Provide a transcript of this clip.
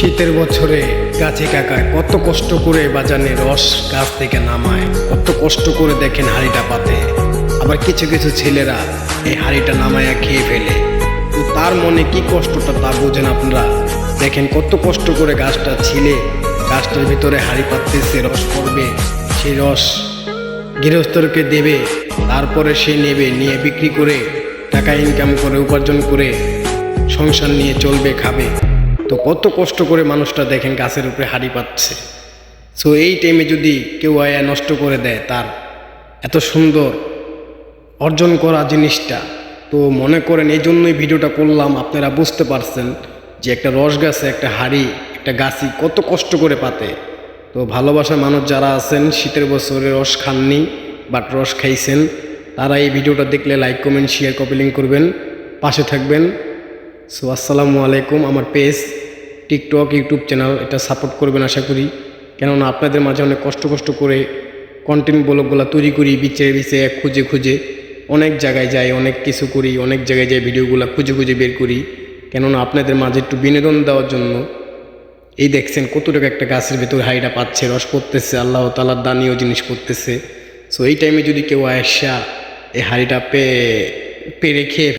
শীতের বছরে গাছে কাকায় কত কষ্ট করে বাজানে রস গাছ থেকে নামায়, কত কষ্ট করে দেখেন হাঁড়িটা পাতে। আবার কিছু কিছু ছেলেরা এই হাঁড়িটা নামায়া খেয়ে ফেলে। তো তার মনে কি কষ্টটা তা বোঝেন আপনারা। দেখেন কত কষ্ট করে গাছটা ছিলে, গাছটার ভিতরে হাঁড়ি পাততেছে, রস পড়বে, সেই রস গৃহস্থকে দেবে, তারপরে সে নেবে, নিয়ে বিক্রি করে টাকা ইনকাম করে উপার্জন করে সংসার নিয়ে চলবে, খাবে। তো কত কষ্ট করে মানুষটা দেখেন গাছের উপরে হাঁড়ি পাচ্ছে। সো এই টাইমে যদি কেউ আয়া নষ্ট করে দেয় তার এত সুন্দর অর্জন করা জিনিসটা, তো মনে করেন এই জন্যই ভিডিওটা করলাম। আপনারা বুঝতে পারছেন যে একটা রস গাছে একটা হাঁড়ি, একটা গাছি কত কষ্ট করে পাতে। তো ভালোবাসার মানুষ যারা আছেন, শীতের বছরে রস খাননি বাট রস খাইছেন, তারা এই ভিডিওটা দেখলে like comment share copy link করবেন, পাশে থাকবেন। সো আসসালামু আলাইকুম। আমার পেজ, টিকটক, ইউটিউব চ্যানেল এটা সাপোর্ট করবেন আশা করি। কেননা আপনাদের মাঝে অনেক কষ্ট করে কন্টেন্ট ব্লগগুলো তৈরি করি, বিচে খুঁজে খুঁজে অনেক জায়গায় যাই, অনেক কিছু করি, অনেক জায়গায় যাই, ভিডিওগুলো খুঁজে বের করি। কেননা আপনাদের মাঝে একটু বিনোদন দেওয়ার জন্য। এই দেখছেন কতটুকু একটা গাছের ভেতর হাঁড়িটা পাচ্ছে, রস পড়তেছে, আল্লাহ তাআলার দানীয় জিনিস করতেছে। সো এই টাইমে যদি কেউ আয়সা এই হাঁড়িটা পেরে খেয়ে